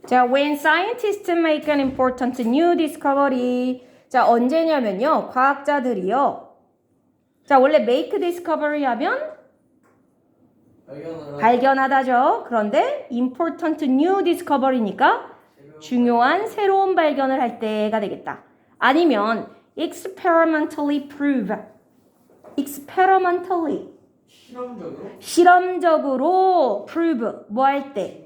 자, when scientists make an important new discovery. 자, 언제냐면요. 과학자들이요. 자, 원래 make discovery 하면 발견하다죠. 그런데 important new discovery니까 중요한 새로운 발견을 할 때가 되겠다. 아니면 experimentally prove. experimentally. 실험적으로 prove. 뭐 할 때?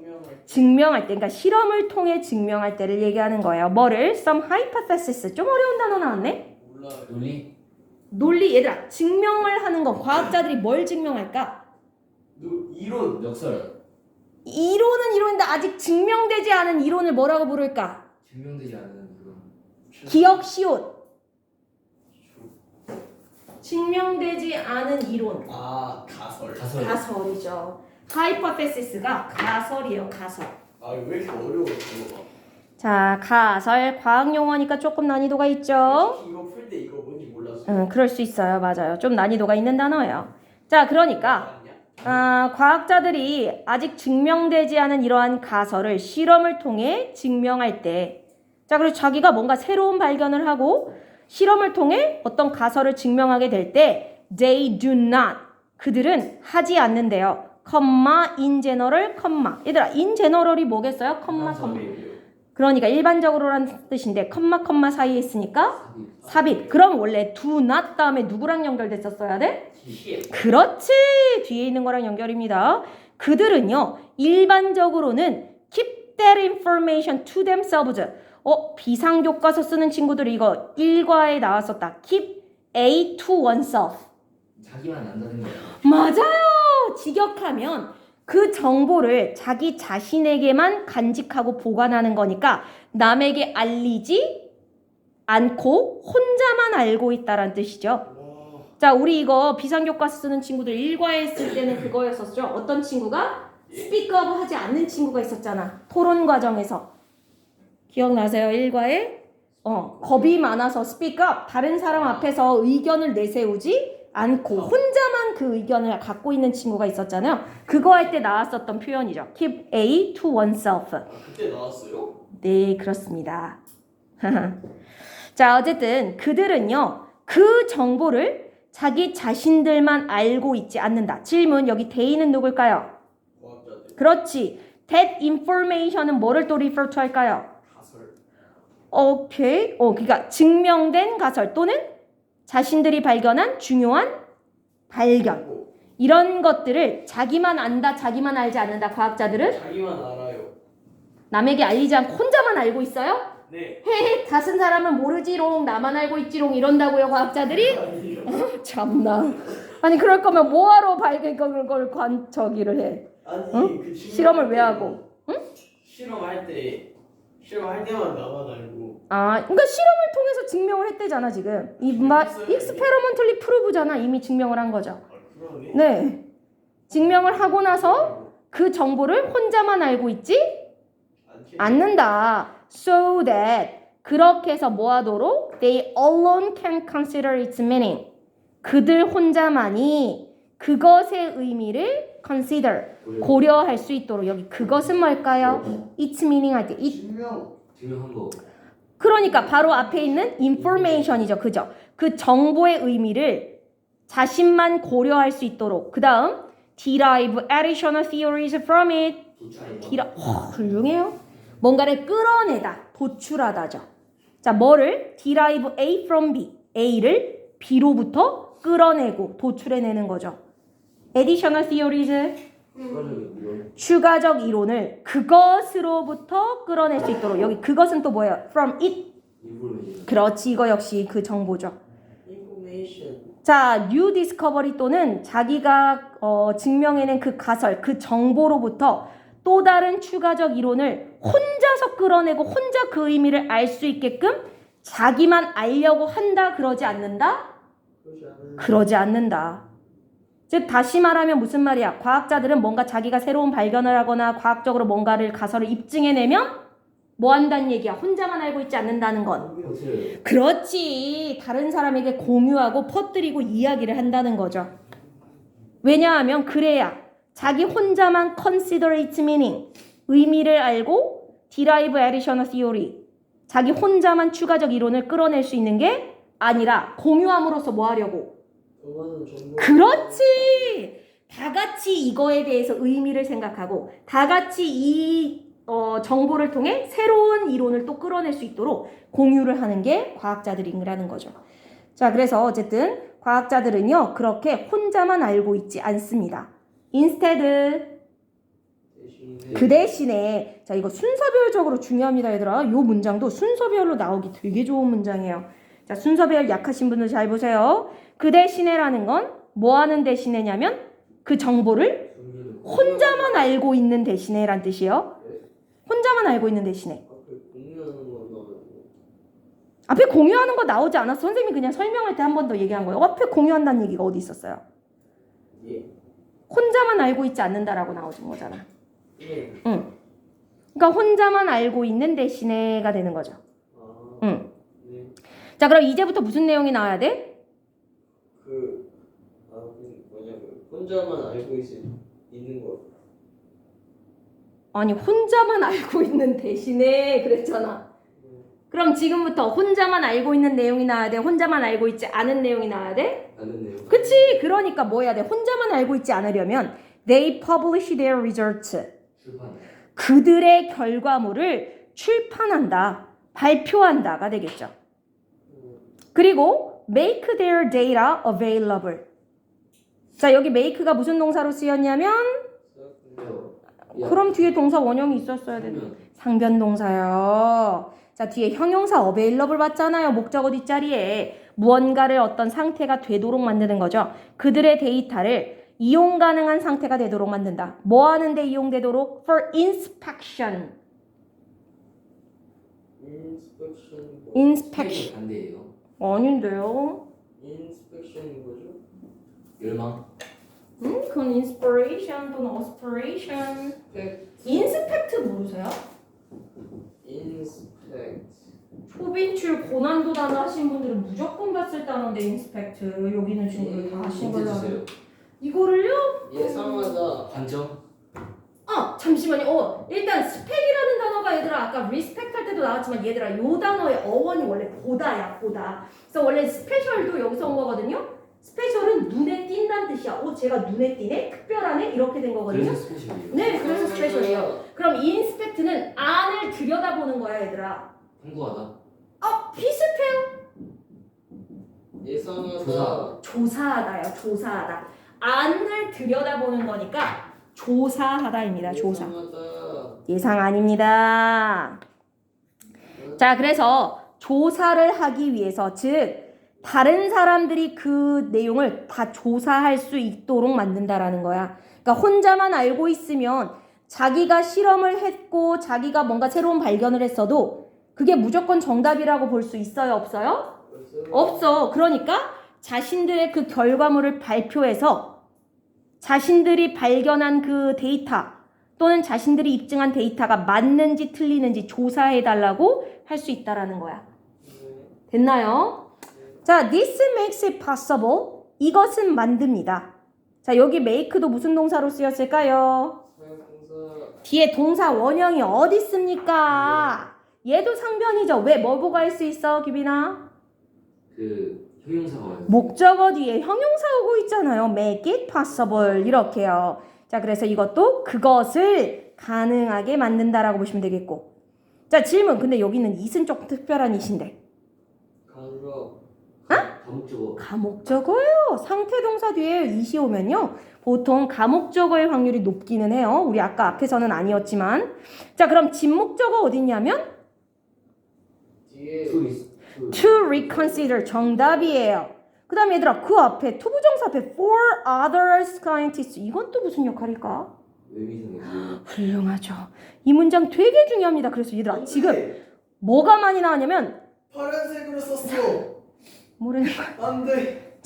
증명할 때. 그러니까 실험을 통해 증명할 때를 얘기하는 거예요. 뭐를? Some hypothesis. 좀 어려운 단어 나왔네? 논리? 논리. 얘들아, 증명을 하는 건 과학자들이 뭘 증명할까? 이론. 역설. 이론은 이론인데 아직 증명되지 않은 이론을 뭐라고 부를까? 증명되지 않은 그런. 기억 시옷. 증명되지 않은 이론. 아, 가설. 가설이죠. 하이퍼테시스가 가설이에요. 가설. 아, 왜 이렇게 어려워 이거? 자, 가설 과학 용어니까 조금 난이도가 있죠. 솔직히 이거 풀 때 이거 뭔지 몰랐어요. 그럴 수 있어요. 맞아요. 좀 난이도가 있는 단어예요. 자, 그러니까 과학자들이 아직 증명되지 않은 이러한 가설을 실험을 통해 증명할 때, 자, 그리고 자기가 뭔가 새로운 발견을 하고 실험을 통해 어떤 가설을 증명하게 될 때, they do not, 그들은 하지 않는데요. 컴마, in general, 컴마. 얘들아, in general이 뭐겠어요? 컴마, 컴마. 그러니까 일반적으로라는 뜻인데, 컴마, 컴마 사이에 있으니까 삽입. 그럼 원래 do not 다음에 누구랑 연결됐었어야 돼? 그렇지. 뒤에 있는 거랑 연결입니다. 그들은요, 일반적으로는 keep that information to themselves. 비상교과서 쓰는 친구들이 이거 1과에 나왔었다. keep A to oneself. 자기만 안다는 거야. 맞아요. 직역하면 그 정보를 자기 자신에게만 간직하고 보관하는 거니까 남에게 알리지 않고 혼자만 알고 있다란 뜻이죠. 자, 우리 이거 비상교과서 쓰는 친구들 1과에 있을 때는 그거였었죠. 어떤 친구가 스피크업 하지 않는 친구가 있었잖아. 토론 과정에서. 기억나세요? 1과에? 겁이 많아서 스피크업, 다른 사람 앞에서 의견을 내세우지 않고 혼자만 그 의견을 갖고 있는 친구가 있었잖아요. 그거 할 때 나왔었던 표현이죠. Keep A to oneself. 아, 그때 나왔어요? 네, 그렇습니다. 자, 어쨌든 그들은요, 그 정보를 자기 자신들만 알고 있지 않는다. 질문, 여기 대의는 누굴까요? 과학자들. 그렇지. That information은 뭐를 또 refer to 할까요? 가설. 오케이. 그러니까 증명된 가설 또는 자신들이 발견한 중요한 발견. 이런 것들을 자기만 안다, 자기만 알지 않는다. 과학자들은 자기만 알아요. 남에게 알리지 않고 혼자만 알고 있어요? 네. 헤헤, 다른 사람은 모르지롱, 나만 알고 있지롱 이런다고요, 과학자들이? 아니요. 참나. 아니, 그럴 거면 뭐하러 걸 저기를 해? 아니, 응? 그 실험을 왜 하고? 응? 실험할 때만 나만 알고. 그러니까 실험을 통해서 증명을 했대잖아, 지금. experimentally prove잖아. 이미 증명을 한 거죠. 그러네. 네. 증명을 하고 나서 그 정보를 혼자만 알고 있지 않는다. So that 그렇게 해서 뭐 하도록? They alone can consider its meaning. 그들 혼자만이 그것의 의미를 consider, 고려할 수 있도록. 여기 그것은 뭘까요? its meaning 할 때 증명한 거. 그러니까 바로 앞에 있는 information이죠. 그죠? 그 정보의 의미를 자신만 고려할 수 있도록. 그 다음 derive additional theories from it. 훌륭해요. 뭔가를 끌어내다, 도출하다죠. 자, 뭐를? derive A from B. A를 B로부터 끌어내고 도출해내는 거죠. additional theories. 추가적 이론을 그것으로부터 끌어낼 수 있도록. 여기 그것은 또 뭐예요? From it. 그렇지, 이거 역시 그 정보죠. information. 자, new discovery 또는 자기가 증명해낸 그 가설, 그 정보로부터 또 다른 추가적 이론을 혼자서 끌어내고 혼자 그 의미를 알 수 있게끔 자기만 알려고 한다, 그러지 않는다? 그러지 않는다. 즉 다시 말하면 무슨 말이야? 과학자들은 뭔가 자기가 새로운 발견을 하거나 과학적으로 뭔가를 가설을 입증해내면 뭐 한다는 얘기야? 혼자만 알고 있지 않는다는 건. 그렇지. 다른 사람에게 공유하고 퍼뜨리고 이야기를 한다는 거죠. 왜냐하면 그래야 자기 혼자만 consider its meaning, 의미를 알고 derive additional theory. 자기 혼자만 추가적 이론을 끌어낼 수 있는 게 아니라 공유함으로써 뭐 하려고? 그거는 정보. 그렇지. 다 같이 이거에 대해서 의미를 생각하고 다 같이 이 정보를 통해 새로운 이론을 또 끌어낼 수 있도록 공유를 하는 게 과학자들이라는 거죠. 자, 그래서 어쨌든 과학자들은요 그렇게 혼자만 알고 있지 않습니다. instead 그 대신에 자 이거 순서별적으로 중요합니다 얘들아. 이 문장도 순서별로 나오기 되게 좋은 문장이에요. 자 순서별 약하신 분들 잘 보세요. 그 대신에라는 건 뭐 하는 대신에냐면 그 정보를 혼자만 알고 있는 대신에란 뜻이에요. 혼자만 알고 있는 대신에. 앞에 공유하는 거 나오지 않았어. 선생님이 그냥 설명할 때 한 번 더 얘기한 거예요. 앞에 공유한다는 얘기가 어디 있었어요? 예. 혼자만 알고 있지 않는다라고 나오는 거잖아. 예. 응. 그러니까 혼자만 알고 있는 대신에가 되는 거죠. 아. 응. 네. 자, 그럼 이제부터 무슨 내용이 나와야 돼? 혼자만 알고 있는 거. 아니, 혼자만 알고 있는 대신에 그랬잖아. 그럼 지금부터 혼자만 알고 있는 내용이 나와야 돼? 혼자만 알고 있지 않은 내용이 나와야 돼? 않은 내용. 그치? 그러니까 뭐 해야 돼? 혼자만 알고 있지 않으려면 they publish their results. 출판. 그들의 결과물을 출판한다, 발표한다가 되겠죠. 그리고 make their data available. 자, 여기 make가 무슨 동사로 쓰였냐면 그럼 뒤에 동사 원형이 있었어야 되는 상변 동사요. 자, 뒤에 형용사 available 봤잖아요. 목적어 뒷자리에 무언가를 어떤 상태가 되도록 만드는 거죠. 그들의 데이터를 이용 가능한 상태가 되도록 만든다. 뭐 하는데 이용되도록? For inspection. inspection. 반대예요. 아닌데요. 인스펙션인 거죠? 열망. 그건 inspiration 또는 aspiration. inspect 모르세요? 인스펙트. 초빈출 고난도 단어 하신 분들은 무조건 봤을 단어인데 inspect. 여기는 지금 다 하신 걸로 알고. 주세요. 이거를요? 예상하다. 관점. 잠시만요. 일단 스펙이라는 단어가 얘들아 아까 respect 할 때도 나왔지만 얘들아 요 단어의 어원이 원래 보다야 보다. 그래서 원래 스페셜도 여기서 온 거거든요. 스페셜은 눈에 띈다는 뜻이야. 제가 눈에 띄네? 특별하네? 이렇게 된 거거든요. 그래서 스페셜이에요. 네, 그래서 스페셜이에요. 그럼 인스펙트는 안을 들여다보는 거야 얘들아. 탐구하다. 비슷해요. 예상하다. 조사하다요. 조사하다. 안을 들여다보는 거니까 조사하다입니다. 조사. 예상 아닙니다. 자, 그래서 조사를 하기 위해서 즉 다른 사람들이 그 내용을 다 조사할 수 있도록 만든다라는 거야. 그러니까 혼자만 알고 있으면 자기가 실험을 했고 자기가 뭔가 새로운 발견을 했어도 그게 무조건 정답이라고 볼 수 있어요? 없어요? 없어. 그러니까 자신들의 그 결과물을 발표해서 자신들이 발견한 그 데이터 또는 자신들이 입증한 데이터가 맞는지 틀리는지 조사해달라고 할 수 있다라는 거야. 됐나요? 자, this makes it possible. 이것은 만듭니다. 자, 여기 make도 무슨 동사로 쓰였을까요? 뒤에 동사 원형이 어디 있습니까? 얘도 상변이죠. 왜? 뭐 보고 할 수 있어, 규빈아? 형용사가 와요. 목적어 뒤에 형용사 오고 있잖아요. make it possible 이렇게요. 자, 그래서 이것도 그것을 가능하게 만든다라고 보시면 되겠고. 자, 질문. 근데 여기는 it은 조금 특별한 it인데. 가목적어. 가목적어예요. 상태 동사 뒤에 it이 오면요. 보통 가목적어의 확률이 높기는 해요. 우리 아까 앞에서는 아니었지만. 자, 그럼 진목적어 어디 있냐면 to reconsider 정답이에요. 그 다음에 얘들아 그 앞에 투부정사 앞에 for other scientists 이건 또 무슨 역할일까? 훌륭하죠. 이 문장 되게 중요합니다. 그래서 얘들아 지금 뭐가 많이 나왔냐면 파란색으로 썼어. 모르는 거야. 안 돼.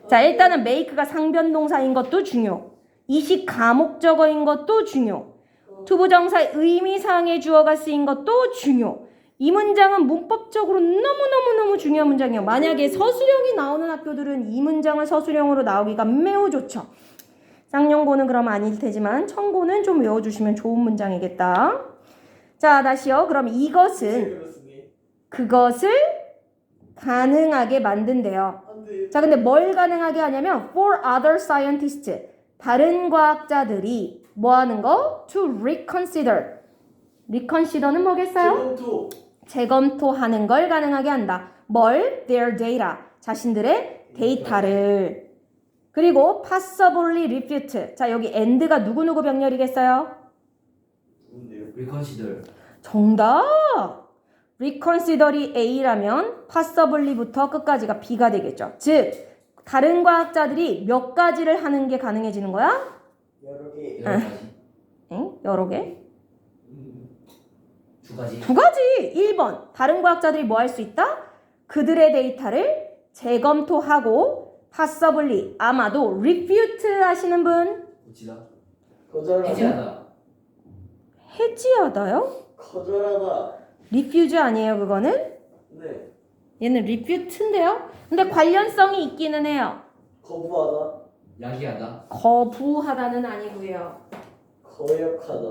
자, 일단은 make가 상변동사인 것도 중요. 이식 가목적어인 것도 중요. 투부정사의 의미상의 주어가 쓰인 것도 중요. 이 문장은 문법적으로 너무너무너무 중요한 문장이에요. 만약에 서술형이 나오는 학교들은 이 문장을 서술형으로 나오기가 매우 좋죠. 쌍용고는 그럼 아닐 테지만 청고는 좀 외워주시면 좋은 문장이겠다. 자, 자, 다시요. 그럼 이것은 그것을 가능하게 만든대요. 안돼. 자, 근데 뭘 가능하게 하냐면 for other scientists, 다른 과학자들이 뭐 하는 거? to reconsider. reconsider는 뭐겠어요? 제검토. 재검토하는 걸 가능하게 한다. 뭘? their data. 자신들의 데이터를. 그리고 possibly refute. 자, 여기 and가 누구누구 병렬이겠어요? 뭔데요? 리컨시더. 정답! reconsider이 A라면 possibly부터 끝까지가 B가 되겠죠. 즉, 다른 과학자들이 몇 가지를 하는 게 가능해지는 거야? 여러 개. 여러 가지. 응? 여러 개? 두 가지. 두 가지! 1번, 다른 과학자들이 뭐 할 수 있다? 그들의 데이터를 재검토하고 possibly, 아마도 refute 하시는 분? 고치다. 거절하다. 해지하다. 해지하다요? 거절하다. refuse 아니에요, 그거는? 네. 얘는 refute인데요? 근데 관련성이 있기는 해요. 거부하다. 야기하다. 거부하다는 아니고요. 거역하다.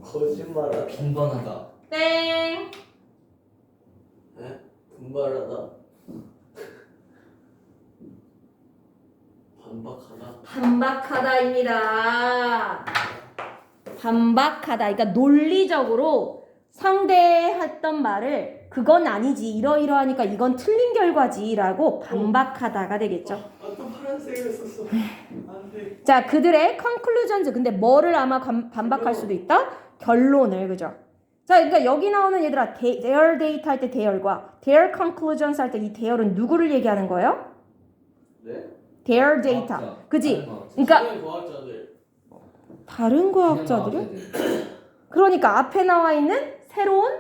거짓말하다. 빈번하다. 땡! 네? 분발하다. 반박하다. 반박하다입니다. 반박하다. 그러니까 논리적으로 상대했던 말을 그건 아니지. 이러이러하니까 이건 틀린 결과지라고 반박하다가 되겠죠. 또 파란색을 썼어. 안돼. 자, 그들의 conclusions. 근데 뭐를 아마 반박할 수도 있다? 결론을. 그죠? 자, 그러니까 여기 나오는 얘들아 their data 할 때 their과 their conclusions 할 때 이 their은 누구를 얘기하는 거예요? 네? their data. 과학자. 그지? 다른 과학자. 그러니까 다른 과학자들. 다른 과학자들이요? 그냥 과학자들. 그러니까 앞에 나와 있는 새로운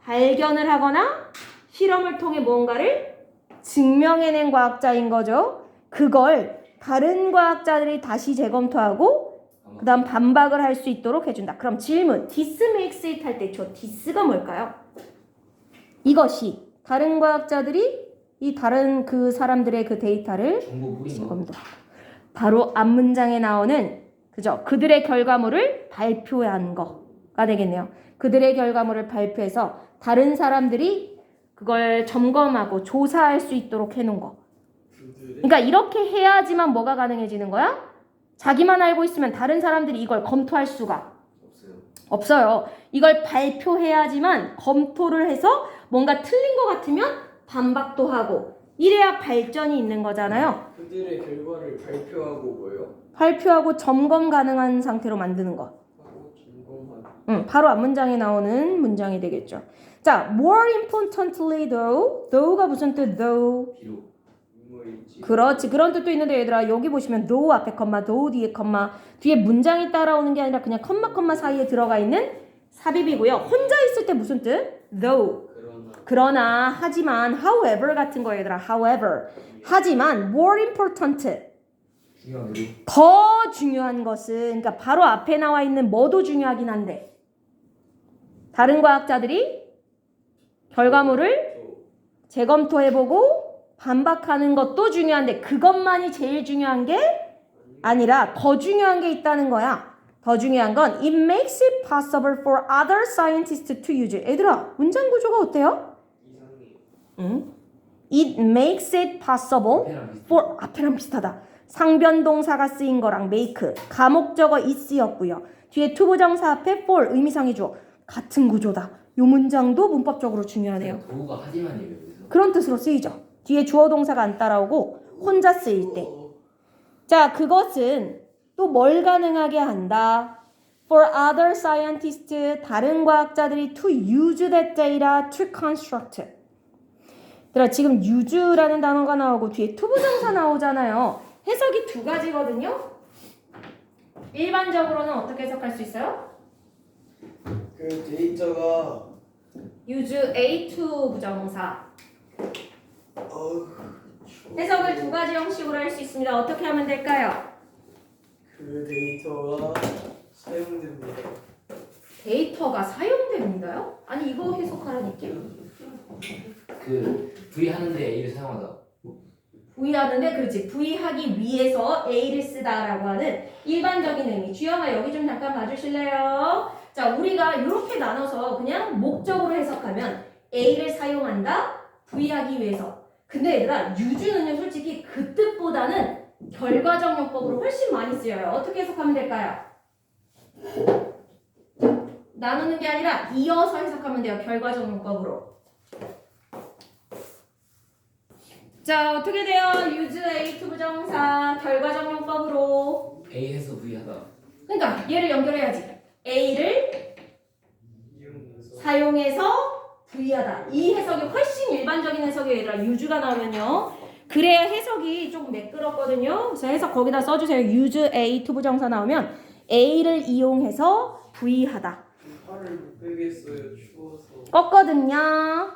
발견을 하거나 실험을 통해 무언가를 증명해낸 과학자인 거죠. 그걸 다른 과학자들이 다시 재검토하고 그 다음 반박을 할 수 있도록 해준다. 그럼 질문, this makes it 할 때 저 this가 뭘까요? 이것이 다른 과학자들이 이 다른 그 사람들의 그 데이터를 정보 뿌린 거. 재검토. 바로 앞문장에 나오는 그죠? 그들의 결과물을 발표한 거가 되겠네요. 그들의 결과물을 발표해서 다른 사람들이 그걸 점검하고 조사할 수 있도록 해놓은 거. 그러니까 이렇게 해야지만 뭐가 가능해지는 거야? 자기만 알고 있으면 다른 사람들이 이걸 검토할 수가 없어요. 없어요. 이걸 발표해야지만 검토를 해서 뭔가 틀린 것 같으면 반박도 하고 이래야 발전이 있는 거잖아요. 그들의 결과를 발표하고 뭐요? 발표하고 점검 가능한 상태로 만드는 거. 하고 점검하다. 바로 앞문장에 나오는 문장이 되겠죠. 자, more importantly though가 무슨 뜻? though. 비록. 인물인지. 그렇지. 그런 뜻도 있는데 얘들아 여기 보시면 though 앞에 컴마, though 뒤에 컴마, 뒤에 문장이 따라오는 게 아니라 그냥 컴마 사이에 들어가 있는 삽입이고요. 혼자 있을 때 무슨 뜻? though. 그러나 하지만 however 같은 거 얘들아. however. 하지만 more important. 중요한 의료. 더 중요한 것은 그러니까 바로 앞에 나와 있는 뭐도 중요하긴 한데 다른 과학자들이 결과물을 재검토해보고 반박하는 것도 중요한데 그것만이 제일 중요한 게 아니라 더 중요한 게 있다는 거야. 더 중요한 건 it makes it possible for other scientists to use it. 얘들아 문장 구조가 어때요? 이상해. It makes it possible 앞에랑 비슷해. for 앞에랑 비슷하다. 상변동사가 쓰인 거랑 make 가목적어 is였고요. 뒤에 투부정사 앞에 for 의미상의 주어 같은 구조다. 이 문장도 문법적으로 중요하네요. 도구가 하지만이에요 여기서. 그런 뜻으로 쓰이죠. 뒤에 주어 동사가 안 따라오고 혼자 쓰일 때. 자, 그것은 또 뭘 가능하게 한다? For other scientists, 다른 과학자들이 to use that data to construct. 얘들아, 지금 use라는 단어가 나오고 뒤에 투부정사 나오잖아요. 해석이 두 가지거든요. 일반적으로는 어떻게 해석할 수 있어요? 그 데이터가 use A to 부정사. 추워. 해석을 두 가지 형식으로 할 수 있습니다. 어떻게 하면 될까요? 그 데이터가 사용됩니다. 데이터가 사용됩니다요? 아니 이거 해석하라니까. 그 V 하는데 A를 사용하다. 부의하는데 그렇지. 부의하기 위해서 A를 쓰다라고 하는 일반적인 의미. 주영아 여기 좀 잠깐 봐주실래요? 자, 우리가 이렇게 나눠서 그냥 목적으로 해석하면 A를 사용한다. 부의하기 위해서. 근데 얘들아 유주는요 솔직히 그 뜻보다는 결과적 용법으로 훨씬 많이 쓰여요. 어떻게 해석하면 될까요? 나누는 게 아니라 이어서 해석하면 돼요. 결과적 용법으로. 자, 어떻게 돼요? use A to 부정사 결과적 용법으로. A에서 V하다. 그러니까 얘를 연결해야지. A를 이용해서 사용해서 V하다. 이 해석이 훨씬 일반적인 해석이에요. 얘들아 use가 나오면요. 그래야 해석이 조금 매끄럽거든요. 그래서 해석 거기다 써주세요. use A to 부정사 나오면 A를 이용해서 V하다. 팔을 못 빼겠어요. 추워서. 껐거든요.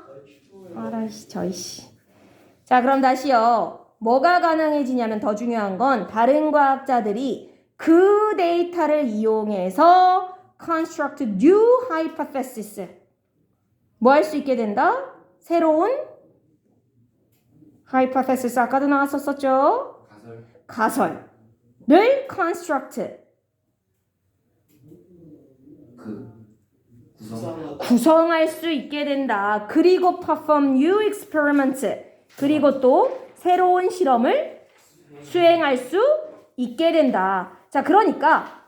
추워요. 알아씨 저이씨. 자, 그럼 다시요. 뭐가 가능해지냐면 더 중요한 건 다른 과학자들이 그 데이터를 이용해서 construct new hypothesis. 뭐 할 수 있게 된다? 새로운 hypothesis 아까도 나왔었죠? 가설. 가설을 construct 그 구성. 구상하다. 구성할 수 있게 된다. 그리고 perform new experiments. 그리고 또 새로운 실험을 수행할 수 있게 된다. 자, 그러니까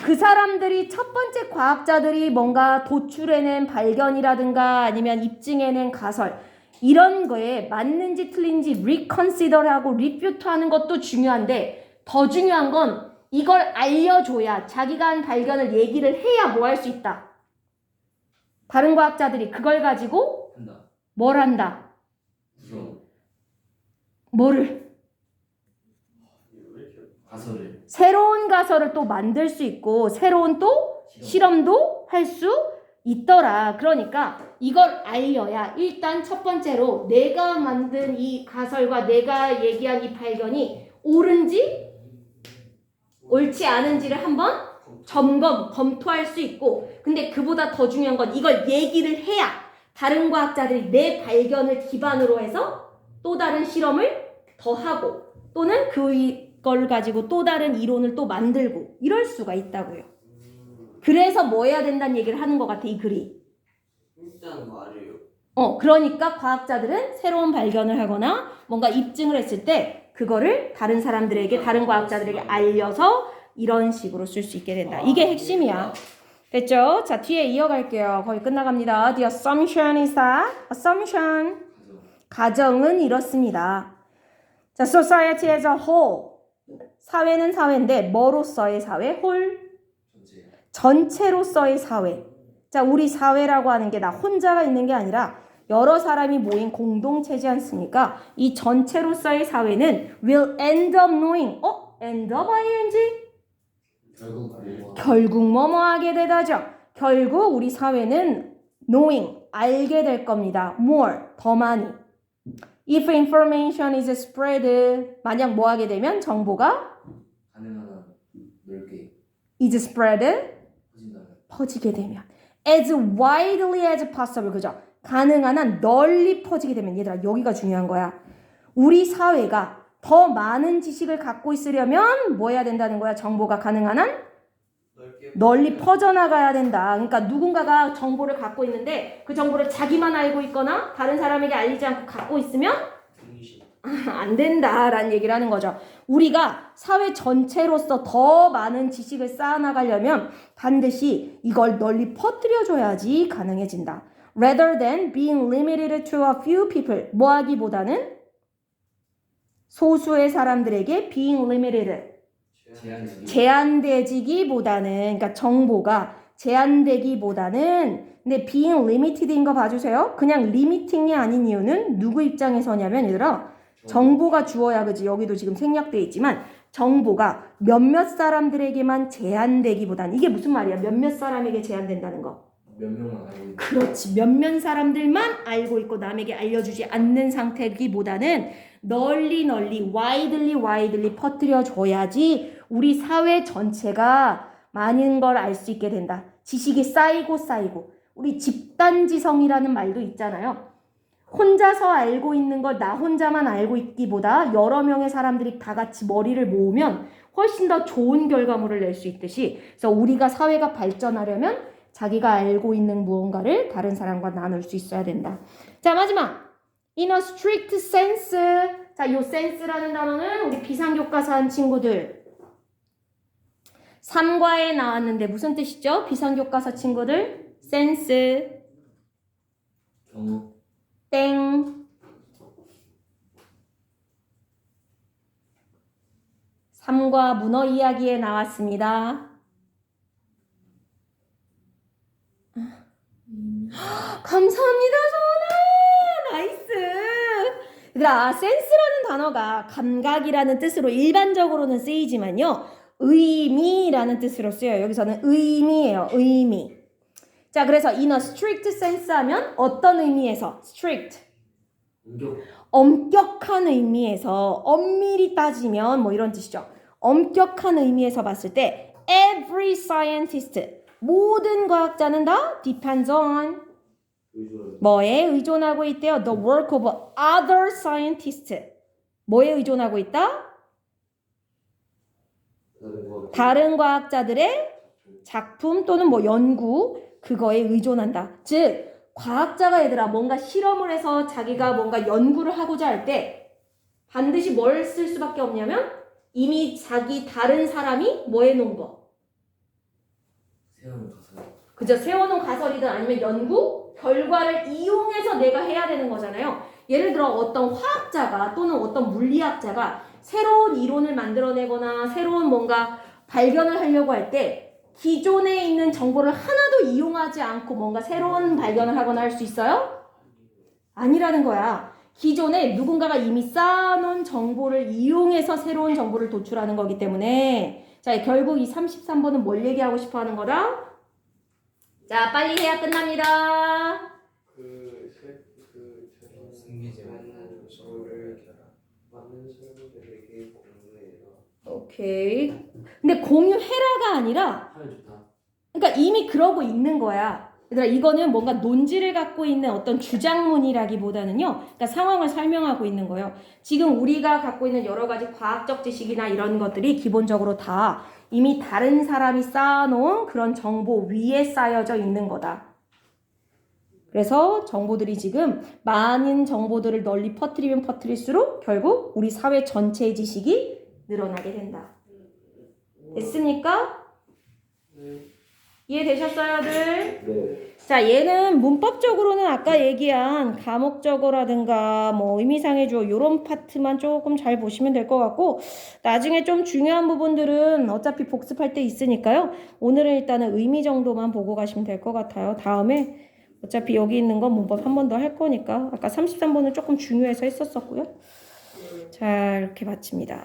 그 사람들이 첫 번째 과학자들이 뭔가 도출해낸 발견이라든가 아니면 입증해낸 가설 이런 거에 맞는지 틀린지 reconsider하고 refute하는 것도 중요한데 더 중요한 건 이걸 알려줘야 자기가 한 발견을 얘기를 해야 뭐 할 수 있다. 다른 과학자들이 그걸 가지고 한다. 뭘 한다. 구성. 뭐를? 가설을. 새로운 가설을 또 만들 수 있고 새로운 또 실험도 할 수 있더라. 그러니까 이걸 알려야 일단 첫 번째로 내가 만든 이 가설과 내가 얘기한 이 발견이 옳은지 옳지 않은지를 한번 검토할 수 있고 근데 그보다 더 중요한 건 이걸 얘기를 해야 다른 과학자들이 내 발견을 기반으로 해서 또 다른 실험을 더 하고 또는 그걸 가지고 또 다른 이론을 또 만들고 이럴 수가 있다고요. 그래서 뭐 해야 된다는 얘기를 하는 것 같아 이 글이. 일단 말해요. 그러니까 과학자들은 새로운 발견을 하거나 뭔가 입증을 했을 때 그거를 다른 사람들에게 다른 과학자들에게 알려서 이런 식으로 쓸 수 있게 된다. 이게 핵심이야. 됐죠? 자, 뒤에 이어갈게요. 거의 끝나갑니다. The assumption is that assumption 가정은 이렇습니다. 자, society as a whole 사회는 사회인데 뭐로서의 사회? whole 전체로서의 사회. 자, 우리 사회라고 하는 게 나 혼자가 있는 게 아니라 여러 사람이 모인 공동체지 않습니까? 이 전체로서의 사회는 will end up knowing. end up ing? 결국 뭐뭐 하게 되다죠. 결국 우리 사회는 knowing, 알게 될 겁니다. more, 더 많이. If information is spread, 만약 뭐 하게 되면 정보가 가능한 넓게 is spread, 퍼진다면. 퍼지게 되면 as widely as possible, 그죠? 가능한 한 널리 퍼지게 되면 얘들아 여기가 중요한 거야. 우리 사회가 더 많은 지식을 갖고 있으려면 뭐 해야 된다는 거야? 정보가 가능한 한 널리 퍼져나가야 된다. 그러니까 누군가가 정보를 갖고 있는데 그 정보를 자기만 알고 있거나 다른 사람에게 알리지 않고 갖고 있으면 안 된다라는 얘기를 하는 거죠. 우리가 사회 전체로서 더 많은 지식을 쌓아나가려면 반드시 이걸 널리 퍼뜨려줘야지 가능해진다. Rather than being limited to a few people. 뭐 하기보다는 소수의 사람들에게 being limited. 제한되기보다는 그러니까 정보가 제한되기보다는 근데 being limited인 거 봐주세요. 그냥 limiting이 아닌 이유는 누구 입장에서냐면 얘들아 정보가 주어야 그지 여기도 지금 생략되어 있지만 정보가 몇몇 사람들에게만 제한되기보다는 이게 무슨 말이야? 몇몇 사람에게 제한된다는 거. 몇 명만 알고 있는. 그렇지. 몇몇 사람들만 알고 있고 남에게 알려주지 않는 상태기보다는 널리 widely 퍼뜨려줘야지 우리 사회 전체가 많은 걸 알 수 있게 된다. 지식이 쌓이고 우리 집단지성이라는 말도 있잖아요. 혼자서 알고 있는 걸 나 혼자만 알고 있기보다 여러 명의 사람들이 다 같이 머리를 모으면 훨씬 더 좋은 결과물을 낼 수 있듯이, 그래서 우리가 사회가 발전하려면 자기가 알고 있는 무언가를 다른 사람과 나눌 수 있어야 된다. 자, 마지막. In a strict sense. 자, 요 sense라는 단어는 우리 비상교과서 한 친구들 3과에 나왔는데 무슨 뜻이죠? 비상교과서 친구들. sense. 경우. 땡. 3과 문어 이야기에 나왔습니다. 감사합니다, 소원아. 나이스. 얘들아, 센스라는 단어가 감각이라는 뜻으로 일반적으로는 쓰이지만요, 의미라는 뜻으로 쓰여요. 여기서는 의미예요. 의미. 자, 그래서 in a strict sense 하면 어떤 의미에서? strict. 공격. 엄격한 의미에서, 엄밀히 따지면 뭐 이런 뜻이죠. 엄격한 의미에서 봤을 때 every scientist, 모든 과학자는 다 depends on 의존. 뭐에 의존하고 있대요? The work of other scientists. 뭐에 의존하고 있다? 다른 과학자들의 작품 또는 뭐 연구, 그거에 의존한다. 즉 과학자가 얘들아 뭔가 실험을 해서 자기가 뭔가 연구를 하고자 할 때 반드시 뭘 쓸 수밖에 없냐면 이미 자기 다른 사람이 뭐 해놓은 거. 세우는 가사. 그죠? 세워놓은 가설이든 아니면 연구 결과를 이용해서 내가 해야 되는 거잖아요. 예를 들어 어떤 화학자가 또는 어떤 물리학자가 새로운 이론을 만들어내거나 새로운 뭔가 발견을 하려고 할 때 기존에 있는 정보를 하나도 이용하지 않고 뭔가 새로운 발견을 하거나 할 수 있어요? 아니라는 거야. 기존에 누군가가 이미 쌓아놓은 정보를 이용해서 새로운 정보를 도출하는 거기 때문에, 자, 결국 이 33번은 뭘 얘기하고 싶어 하는 거다? 자, 빨리 해야 끝납니다. 많은 저를 많은 사람들에게 공유해라. 오케이. 근데 공유해라가 아니라, 하면 좋다. 그러니까 이미 그러고 있는 거야. 얘들아, 이거는 뭔가 논지를 갖고 있는 어떤 주장문이라기보다는요, 그러니까 상황을 설명하고 있는 거예요. 지금 우리가 갖고 있는 여러 가지 과학적 지식이나 이런 것들이 기본적으로 다 이미 다른 사람이 쌓아놓은 그런 정보 위에 쌓여져 있는 거다. 그래서 정보들이 지금 많은 정보들을 널리 퍼뜨리면 퍼뜨릴수록 결국 우리 사회 전체의 지식이 늘어나게 된다. 됐습니까? 네. 이해되셨어요들? 네. 자, 얘는 문법적으로는 아까 얘기한 가목적어라든가 뭐 의미상의 주어 요런 파트만 조금 잘 보시면 될 것 같고, 나중에 좀 중요한 부분들은 어차피 복습할 때 있으니까요. 오늘은 일단은 의미 정도만 보고 가시면 될 것 같아요. 다음에 어차피 여기 있는 건 문법 한 번 더 할 거니까 아까 33번은 조금 중요해서 했었었고요. 자, 이렇게 마칩니다.